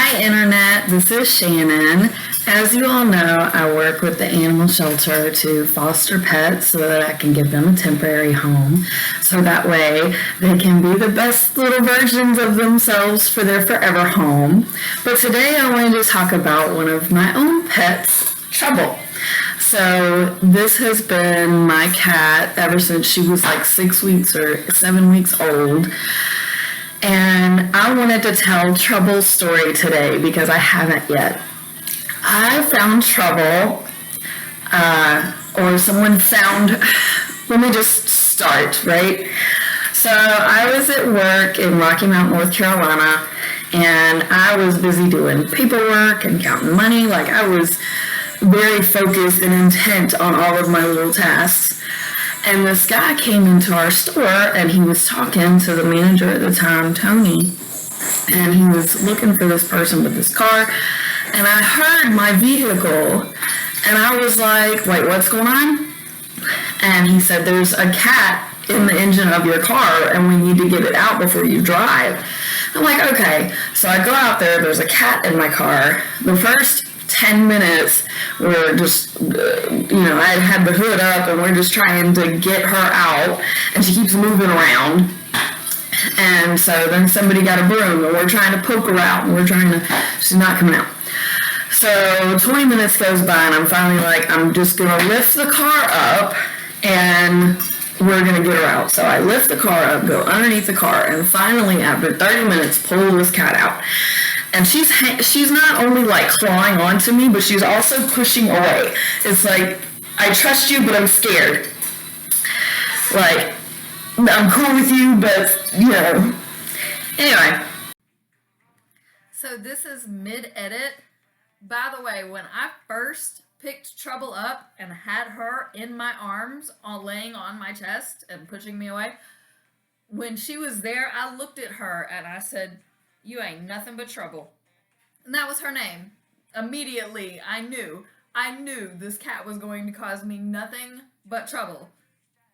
Hi, Internet. This is Shannon. As you all know, I work with the animal shelter to foster pets so that I can give them a temporary home. So that way they can be the best little versions of themselves for their forever home. But today I wanted to talk about one of my own pets, Trouble. So this has been my cat ever since she was like 6 weeks or 7 weeks old. And I wanted to tell Trouble's story today because I haven't yet. I found Trouble, or someone found, let me just start, right? So I was at work in Rocky Mount, North Carolina, and I was busy doing paperwork and counting money. Like I was very focused and intent on all of my little tasks. And this guy came into our store and he was talking to the manager at the time, Tony, and he was looking for this person with this car. And I heard my vehicle and I was like, wait, what's going on? And he said, there's a cat in the engine of your car and we need to get it out before you drive. I'm like, okay. So I go out there, there's a cat in my car. The first 10 minutes were just, I had the hood up and we're just trying to get her out and she keeps moving around. And so then somebody got a broom and we're trying to poke her out and she's not coming out. So 20 minutes goes by and I'm finally like, I'm just going to lift the car up and we're going to get her out. So I lift the car up, go underneath the car, and finally after 30 minutes pull this cat out. And she's not only like clawing onto me, but she's also pushing away. It's like, I trust you, but I'm scared. Like, I'm cool with you, but, Anyway. So this is mid-edit. By the way, when I first picked Trouble up and had her in my arms, laying on my chest and pushing me away, when she was there, I looked at her and I said, you ain't nothing but trouble. And that was her name. Immediately, I knew this cat was going to cause me nothing but trouble.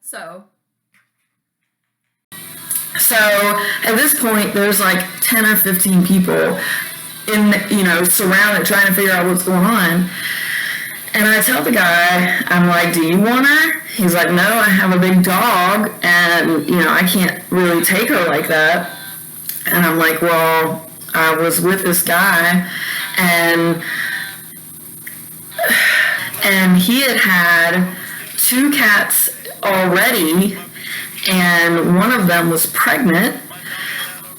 So at this point, there's like 10 or 15 people surrounded trying to figure out what's going on. And I tell the guy, I'm like, do you want her? He's like, no, I have a big dog and, I can't really take her like that. And I'm like, well, I was with this guy and he had 2 cats already and one of them was pregnant.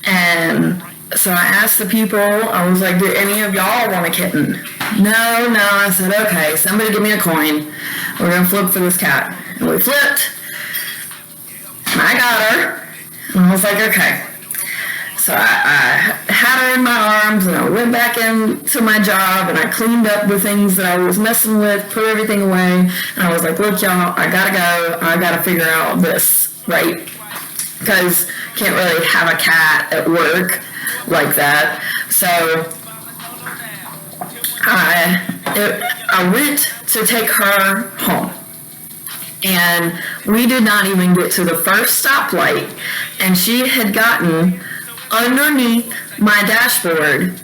And so I asked the people, I was like, do any of y'all want a kitten? No. I said, okay, somebody give me a coin. We're going to flip for this cat. And we flipped. And I got her. And I was like, okay. So I had her in my arms and I went back into my job and I cleaned up the things that I was messing with, put everything away. And I was like, look, y'all, I gotta go. I gotta figure out this, right? Because can't really have a cat at work like that. So I went to take her home. And we did not even get to the first stoplight. And she had gotten underneath my dashboard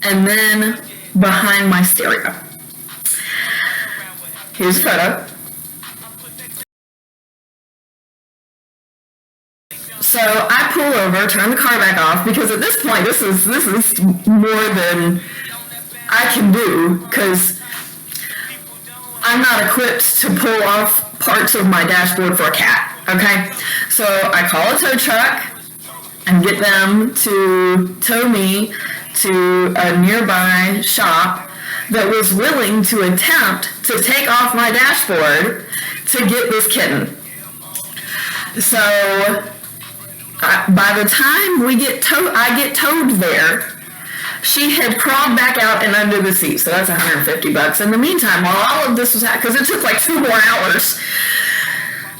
and then behind my stereo. Here's a photo. So I pull over, turn the car back off, because at this point, this is more than I can do, because I'm not equipped to pull off parts of my dashboard for a cat, okay? So I call a tow truck and get them to tow me to a nearby shop that was willing to attempt to take off my dashboard to get this kitten. So by the time I get towed there, she had crawled back out and under the seat. So that's $150. In the meantime, while all of this was happening, because it took like 2 more hours.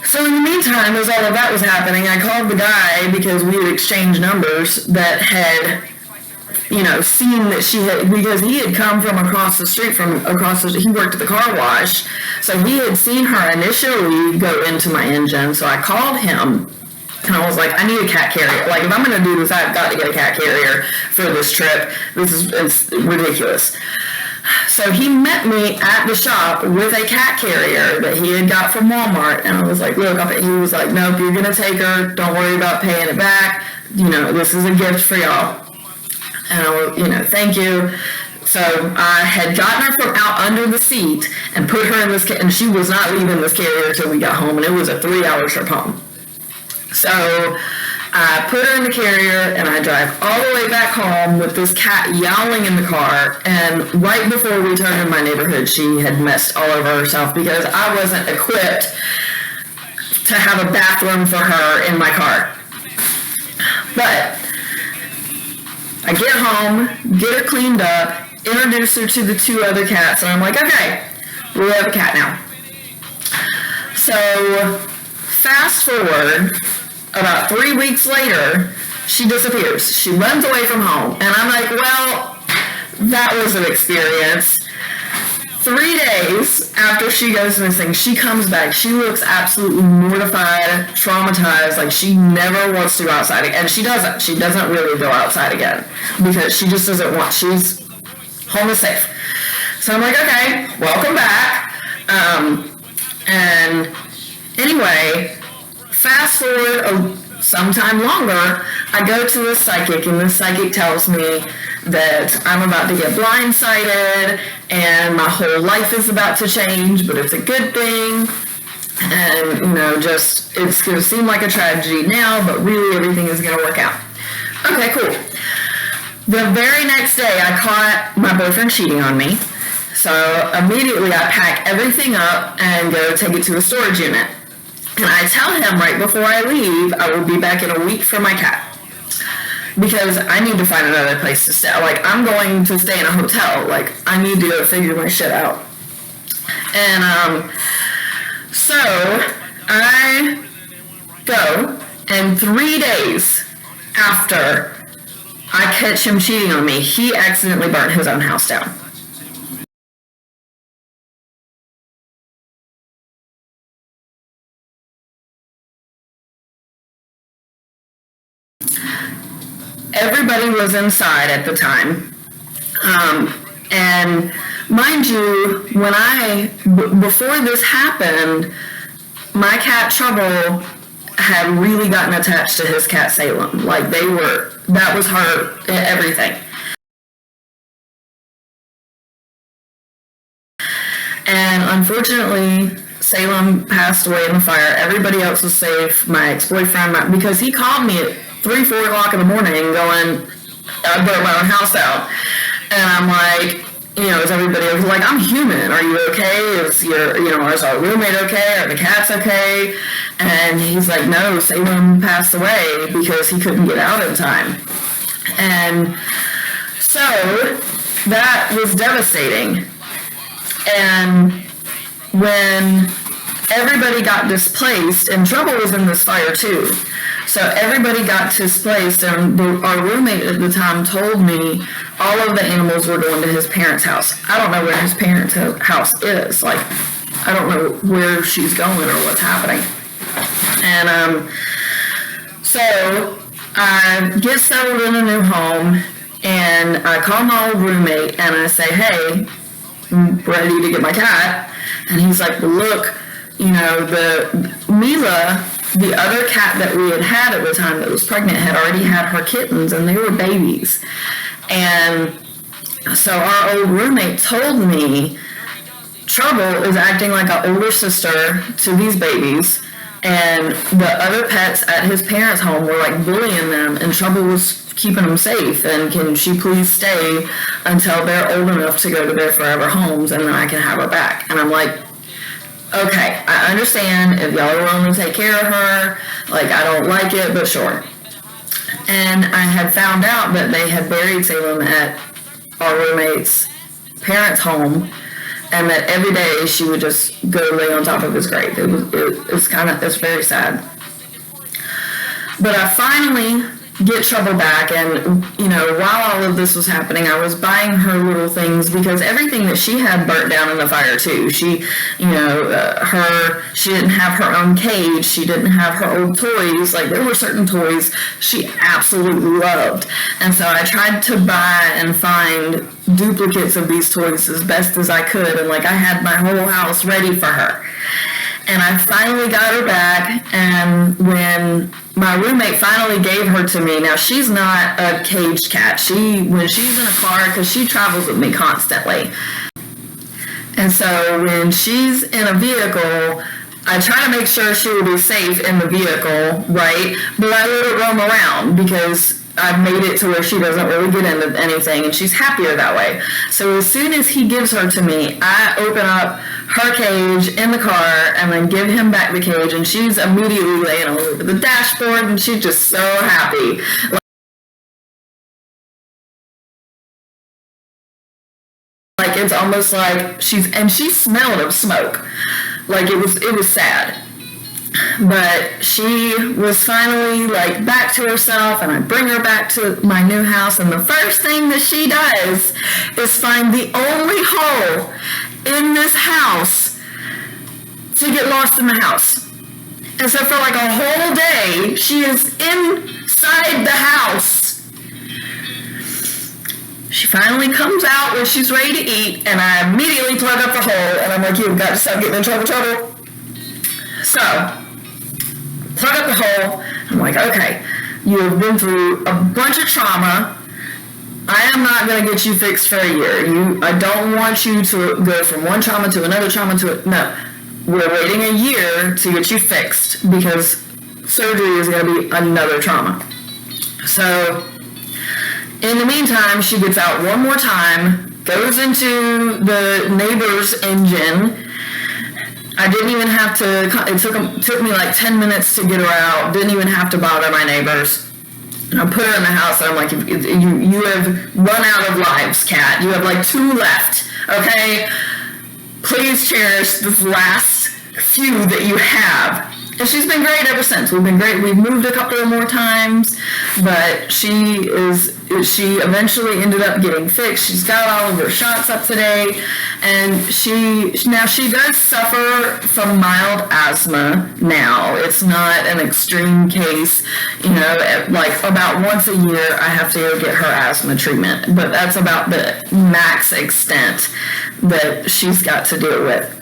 So in the meantime, as all of that was happening, I called the guy because we had exchanged numbers that had, seen that she had, because he had come from across the street, he worked at the car wash. So he had seen her initially go into my engine. So I called him And I was like, I need a cat carrier. Like, if I'm going to do this, I've got to get a cat carrier for this trip. It's ridiculous. So he met me at the shop with a cat carrier that he had got from Walmart. And I was like, look, he was like, nope, you're going to take her. Don't worry about paying it back. You know, this is a gift for y'all. And I was, you know, thank you. So I had gotten her from out under the seat and put her in this, and she was not leaving this carrier until we got home. And it was a 3-hour trip home. So I put her in the carrier and I drive all the way back home with this cat yowling in the car. And right before we turned in my neighborhood, she had messed all over herself because I wasn't equipped to have a bathroom for her in my car. But I get home, get her cleaned up, introduce her to the 2 other cats, and I'm like, okay, we have a cat now. So fast forward, about 3 weeks later, she disappears. She runs away from home. And I'm like, well, that was an experience. 3 days after she goes missing, she comes back. She looks absolutely mortified, traumatized, like she never wants to go outside again. And she doesn't. She doesn't really go outside again because she just doesn't want, she's home is safe. So I'm like, okay, welcome back. And anyway, fast forward sometime longer, I go to the psychic, and the psychic tells me that I'm about to get blindsided and my whole life is about to change, but it's a good thing. And, you know, just, it's going to seem like a tragedy now, but really everything is going to work out. Okay, cool. The very next day, I caught my boyfriend cheating on me. So immediately I pack everything up and go take it to a storage unit. And I tell him right before I leave, I will be back in a week for my cat. Because I need to find another place to stay. Like, I'm going to stay in a hotel. Like, I need to go figure my shit out. And, so I go, and 3 days after I catch him cheating on me, he accidentally burnt his own house down. Everybody was inside at the time. And mind you, before this happened, my cat Trouble had really gotten attached to his cat Salem. Like, that was her everything. And unfortunately, Salem passed away in the fire. Everybody else was safe. My ex-boyfriend, because he called me at 3-4 o'clock in the morning going, I burnt my own house out. And I'm like, you know, is everybody like, I'm human. Are you okay? Is our roommate okay? Are the cats okay? And he's like, no, Salem passed away because he couldn't get out in time. And so that was devastating. And when everybody got displaced, and Trouble was in this fire too. So everybody got displaced, and our roommate at the time told me all of the animals were going to his parents' house. I don't know where his parents' house is. Like, I don't know where she's going or what's happening. And so I get settled in a new home, and I call my old roommate, and I say, hey, I'm ready to get my cat. And he's like, well, look, you know, Mila, the other cat that we had at the time that was pregnant, had already had her kittens, and they were babies. And so our old roommate told me Trouble is acting like an older sister to these babies, and the other pets at his parents' home were like bullying them, and Trouble was keeping them safe, and can she please stay until they're old enough to go to their forever homes, and then I can have her back. And I'm like, okay, I understand if y'all are willing to take care of her, like, I don't like it, but sure. And I had found out that they had buried Salem at our roommate's parents' home, and that every day she would just go lay on top of his grave. It's very sad. But I finally get Trouble back. And, you know, while all of this was happening, I was buying her little things because everything that she had burnt down in the fire too. She, you know, she didn't have her own cage. She didn't have her old toys. Like, there were certain toys she absolutely loved. And so I tried to buy and find duplicates of these toys as best as I could. And, like, I had my whole house ready for her. And I finally got her back, and when my roommate finally gave her to me, now she's not a caged cat. When she's in a car, because she travels with me constantly. And so when she's in a vehicle, I try to make sure she will be safe in the vehicle, right? But I let her roam around because I've made it to where she doesn't really get into anything, and she's happier that way. So as soon as he gives her to me, I open up her cage in the car and then give him back the cage, and she's immediately laying all over the dashboard, and she's just so happy. Like, it's almost like she smelled of smoke. Like, it was sad. But she was finally, like, back to herself, and I bring her back to my new house, and the first thing that she does is find the only hole in this house to get lost in the house. And so for like a whole day, she is inside the house. She finally comes out when she's ready to eat, and I immediately plug up the hole, and I'm like, you've got to stop getting in trouble. So, plug up the hole. I'm like, okay, you have been through a bunch of trauma. I am not going to get you fixed for a year. I don't want you to go from one trauma to another trauma no. We're waiting a year to get you fixed because surgery is going to be another trauma. So, in the meantime, she gets out one more time, goes into the neighbor's engine. I didn't even have to, it took me like 10 minutes to get her out. Didn't even have to bother my neighbors. And I put her in the house, and I'm like, you have run out of lives, Kat. You have like 2 left, okay? Please cherish this last few that you have. And she's been great ever since. We've been great. We've moved a couple of more times, but she eventually ended up getting fixed. She's got all of her shots up to date, and she does suffer from mild asthma now. It's not an extreme case, you know, like about once a year I have to go get her asthma treatment, but that's about the max extent that she's got to deal with.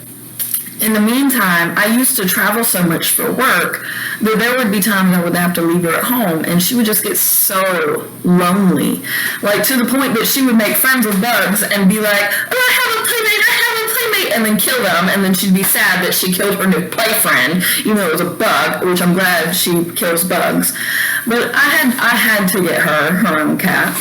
In the meantime, I used to travel so much for work that there would be times I would have to leave her at home, and she would just get so lonely. Like, to the point that she would make friends with bugs and be like, oh, I have a playmate, and then kill them, and then she'd be sad that she killed her new boyfriend, even though it was a bug, which I'm glad she kills bugs. But I had to get her own cat.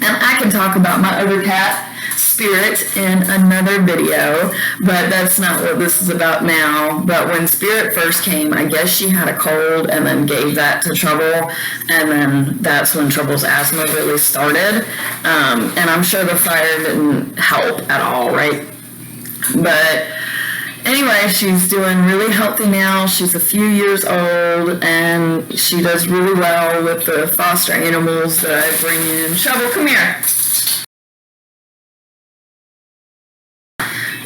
And I can talk about my other cat, Spirit, in another video, but that's not what this is about now. But when Spirit first came, I guess she had a cold and then gave that to Trouble, and then that's when Trouble's asthma really started. And I'm sure the fire didn't help at all, right? But anyway, she's doing really healthy now. She's a few years old, and she does really well with the foster animals that I bring in. Trouble, come here.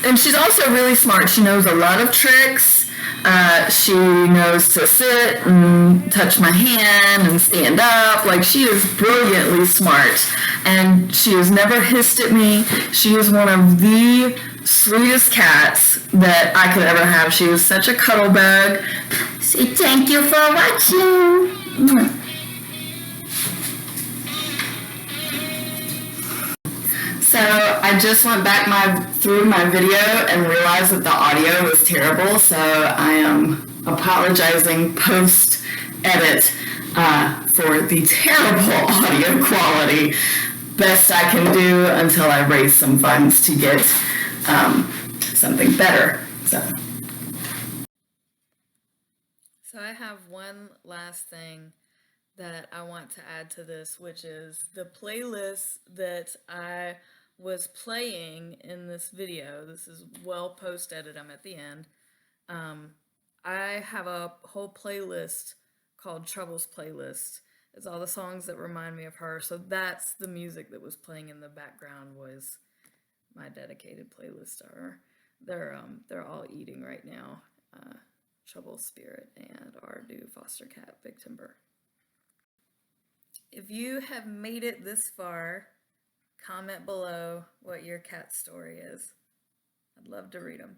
And she's also really smart. She knows a lot of tricks. She knows to sit and touch my hand and stand up. Like, she is brilliantly smart. And she has never hissed at me. She is one of the sweetest cats that I could ever have. She is such a cuddle bug. Say thank you for watching. So I just went back through my video and realized that the audio was terrible, so I am apologizing post-edit for the terrible audio quality. Best I can do until I raise some funds to get something better. So I have one last thing that I want to add to this, which is the playlist that I was playing in this video. This is well post-edited. I'm at the end. I have a whole playlist called Trouble's Playlist, It's all the songs that remind me of her. So that's the music that was playing in the background was my dedicated playlist to her. They're all eating right now. Trouble Spirit and our new foster cat, Big Timber. If you have made it this far, comment below what your cat story is. I'd love to read them.